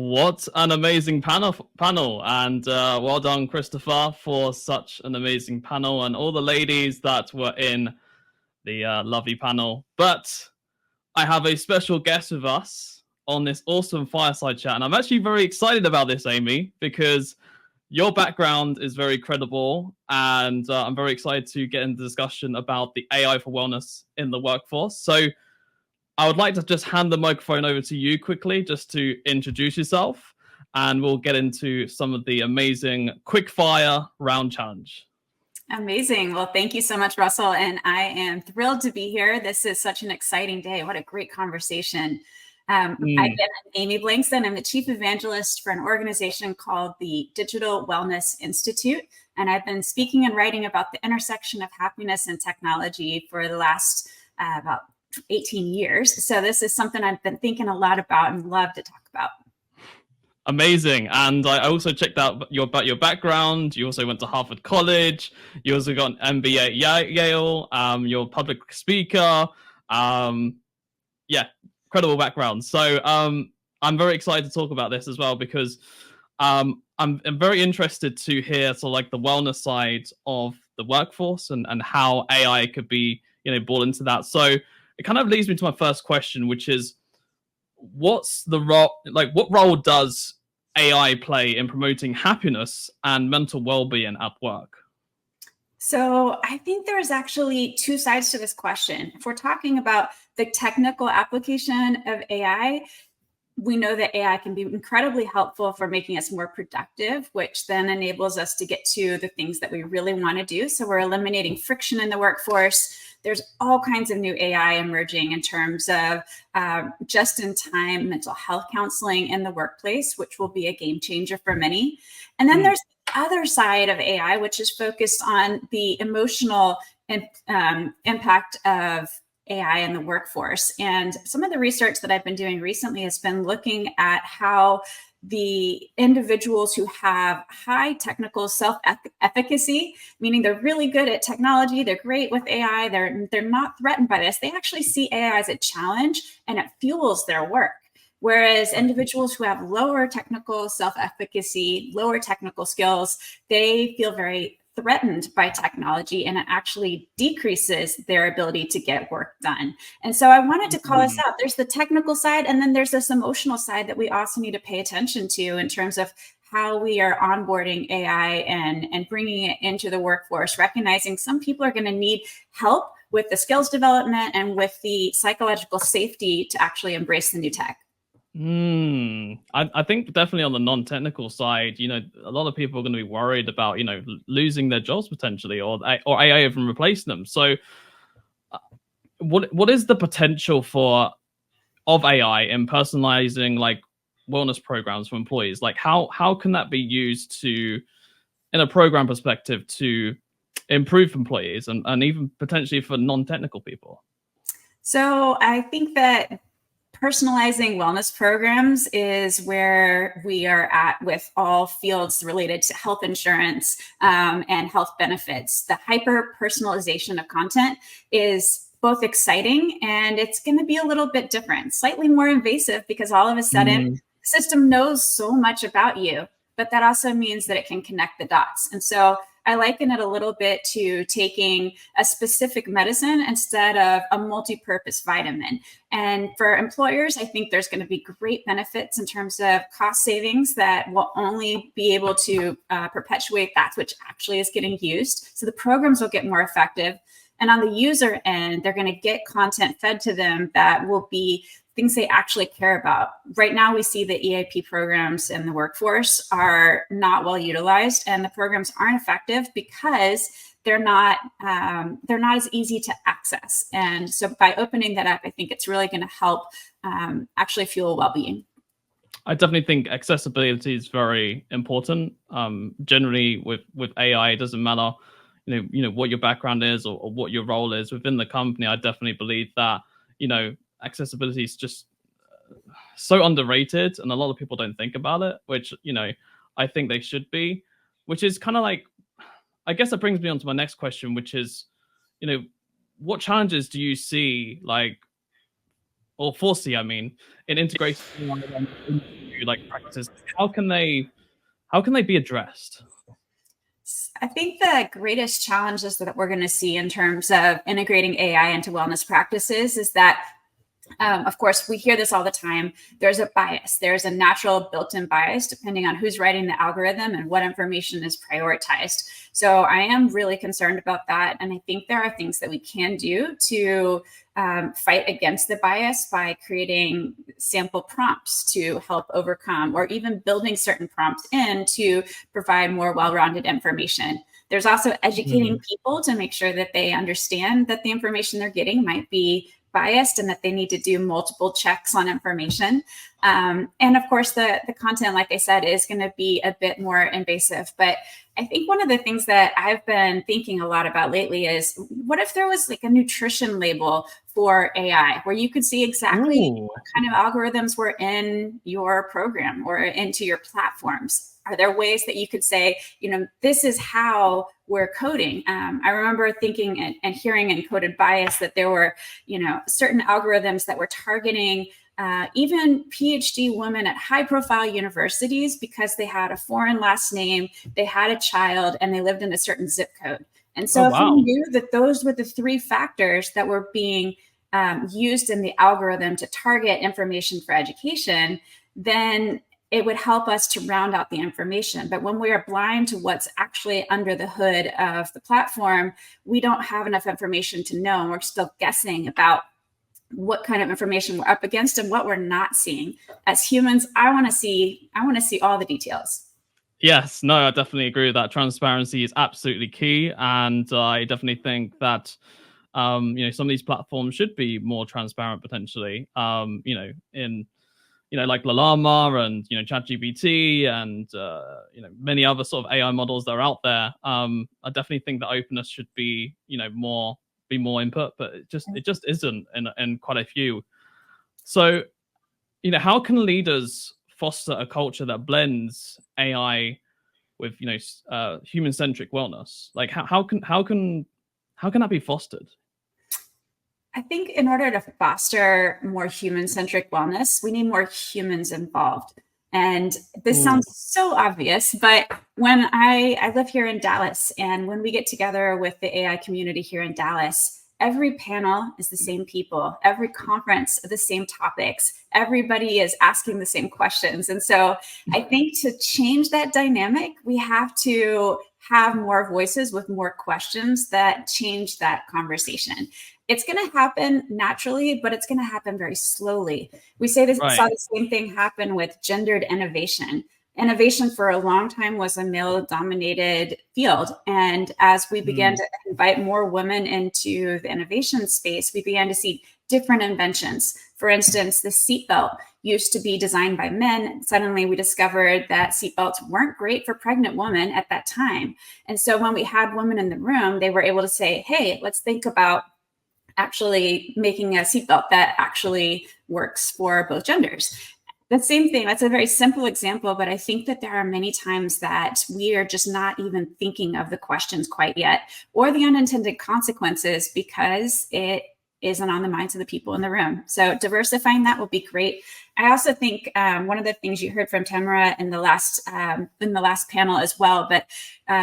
What an amazing panel, and well done, Christopher, for such an amazing panel, and all the ladies that were in the lovely panel. But I have a special guest with us on this awesome fireside chat, and I'm actually very excited about this, Amy, because your background is very credible, and I'm very excited to get into discussion about the AI for wellness in the workforce. So I would like to just hand the microphone over to you quickly, just to introduce yourself, and we'll get into some of the amazing quick fire round challenge. Amazing. Well, thank you so much, Russell. And I am thrilled to be here. This is such an exciting day. What a great conversation. I've been Amy Blankston. I'm the chief evangelist for an organization called the Digital Wellness Institute. And I've been speaking and writing about the intersection of happiness and technology for the last about 18 years. So this is something I've been thinking a lot about and love to talk about. Amazing. And I also checked out your background. You also went to Harvard College. You also got an MBA at Yale. You're a public speaker. Yeah, incredible background. So I'm very excited to talk about this as well, because I'm very interested to hear sort of like the wellness side of the workforce and how AI could be, brought into that. So it kind of leads me to my first question, which is, what's the role? Like, what role does AI play in promoting happiness and mental well-being at work? So I think there's actually two sides to this question. If we're talking about the technical application of AI, we know that AI can be incredibly helpful for making us more productive, which then enables us to get to the things that we really want to do. So we're eliminating friction in the workforce. There's all kinds of new AI emerging in terms of just-in-time mental health counseling in the workplace, which will be a game changer for many. And then there's the other side of AI, which is focused on the emotional impact of AI in the workforce. And some of the research that I've been doing recently has been looking at how the individuals who have high technical self-efficacy, meaning they're really good at technology, they're great with AI, they're not threatened by this, they actually see AI as a challenge and it fuels their work. Whereas individuals who have lower technical self-efficacy, lower technical skills, they feel very threatened by technology, and it actually decreases their ability to get work done. And so I wanted to call this out. There's the technical side, and then there's this emotional side that we also need to pay attention to in terms of how we are onboarding AI and bringing it into the workforce, recognizing some people are going to need help with the skills development and with the psychological safety to actually embrace the new tech. I think definitely on the non-technical side, a lot of people are going to be worried about, losing their jobs potentially, or AI even replacing them. So what is the potential of AI in personalizing like wellness programs for employees? Like how can that be used to, in a program perspective, to improve employees and even potentially for non-technical people? So I think that personalizing wellness programs is where we are at with all fields related to health insurance and health benefits. The hyper personalization of content is both exciting and it's going to be a little bit different, slightly more invasive, because all of a sudden the system knows so much about you, but that also means that it can connect the dots. And so I liken it a little bit to taking a specific medicine instead of a multi-purpose vitamin. And for employers, I think there's going to be great benefits in terms of cost savings that will only be able to perpetuate that which actually is getting used. So the programs will get more effective. And on the user end, they're going to get content fed to them that will be things they actually care about. Right now, we see the EAP programs in the workforce are not well utilized, and the programs aren't effective because they're not as easy to access. And so by opening that up, I think it's really going to help actually fuel well-being. I definitely think accessibility is very important. Generally, with AI, it doesn't matter, what your background is or what your role is within the company. I definitely believe that, accessibility is just so underrated, and a lot of people don't think about it, which, I think they should be, which is kind of like, I guess that brings me on to my next question, which is, what challenges do you see, like, or foresee, in integrating like practices, how can they be addressed? I think the greatest challenges that we're going to see in terms of integrating AI into wellness practices is that of course, we hear this all the time. There's a bias. There's a natural built-in bias depending on who's writing the algorithm and what information is prioritized. So I am really concerned about that. And I think there are things that we can do to fight against the bias by creating sample prompts to help overcome, or even building certain prompts in to provide more well-rounded information. There's also educating people to make sure that they understand that the information they're getting might be biased and that they need to do multiple checks on information. And of course, the content, like I said, is going to be a bit more invasive. But I think one of the things that I've been thinking a lot about lately is, what if there was like a nutrition label for AI where you could see exactly what kind of algorithms were in your program or into your platforms? Are there ways that you could say, this is how we're coding? I remember thinking and hearing in Coded Bias that there were, certain algorithms that were targeting even PhD women at high-profile universities because they had a foreign last name, they had a child, and they lived in a certain zip code. And so if we knew that those were the three factors that were being used in the algorithm to target information for education, then it would help us to round out the information. But when we are blind to what's actually under the hood of the platform, we don't have enough information to know. And we're still guessing about what kind of information we're up against and what we're not seeing. As humans, I want to see all the details. Yes, no, I definitely agree with that. Transparency is absolutely key. And I definitely think that some of these platforms should be more transparent potentially. In like Llama and ChatGPT and many other sort of AI models that are out there. I definitely think that openness should be more input, but it just isn't in quite a few. So how can leaders foster a culture that blends AI with human-centric wellness? Like how can that be fostered? I think in order to foster more human-centric wellness, we need more humans involved. And this sounds so obvious, but when I live here in Dallas, and when we get together with the AI community here in Dallas, every panel is the same people, every conference the same topics, everybody is asking the same questions. And so I think to change that dynamic, we have to have more voices with more questions that change that conversation. It's going to happen naturally, but it's going to happen very slowly. We saw the same thing happen with gendered innovation. Innovation for a long time was a male-dominated field. And as we began to invite more women into the innovation space, we began to see different inventions. For instance, the seatbelt used to be designed by men. Suddenly we discovered that seatbelts weren't great for pregnant women at that time. And so when we had women in the room, they were able to say, hey, let's think about actually making a seatbelt that actually works for both genders. The same thing, that's a very simple example, but I think that there are many times that we are just not even thinking of the questions quite yet, or the unintended consequences, because it isn't on the minds of the people in the room. So diversifying that will be great. I also think one of the things you heard from Tamara in the last panel as well, but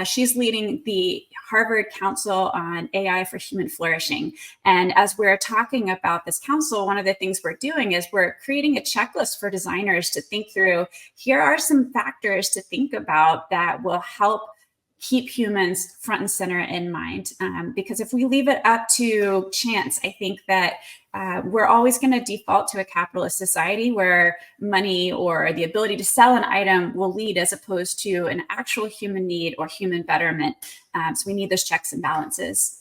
she's leading the Harvard Council on AI for Human Flourishing. And as we're talking about this council, one of the things we're doing is we're creating a checklist for designers to think through. Here are some factors to think about that will help keep humans front and center in mind. Because if we leave it up to chance, I think that we're always going to default to a capitalist society where money or the ability to sell an item will lead, as opposed to an actual human need or human betterment. So we need those checks and balances.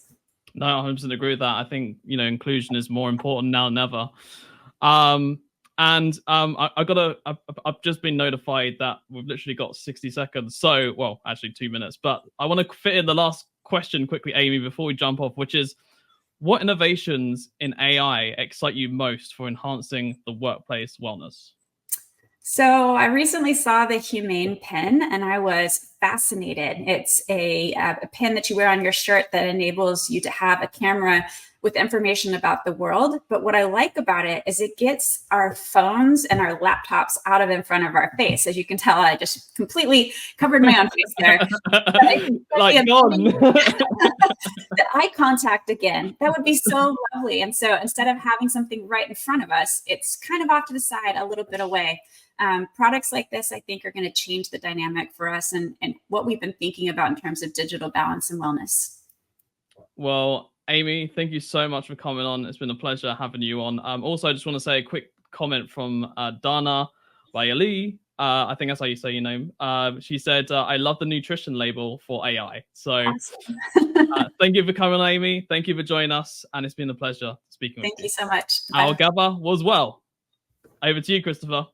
No, I 100% agree with that. I think inclusion is more important now than ever. I've just been notified that we've literally got 60 seconds. So, well, actually 2 minutes. But I want to fit in the last question quickly, Amy, before we jump off, which is, what innovations in AI excite you most for enhancing the workplace wellness? So I recently saw the Humane pen, and I was fascinated. It's a pin that you wear on your shirt that enables you to have a camera with information about the world. But what I like about it is it gets our phones and our laptops out of in front of our face. As you can tell, I just completely covered my own face there. Like gone. The eye contact again, that would be so lovely. And so instead of having something right in front of us, it's kind of off to the side, a little bit away. Products like this, I think, are going to change the dynamic for us and what we've been thinking about in terms of digital balance and wellness. Well, Amy, thank you so much for coming on. It's been a pleasure having you on. Also, I just want to say a quick comment from Dana Bayali. I think that's how you say your name. She said, I love the nutrition label for AI. So Awesome. thank you for coming, Amy. Thank you for joining us. And it's been a pleasure speaking with you. Thank you so much. Our Gather was well. Over to you, Christopher.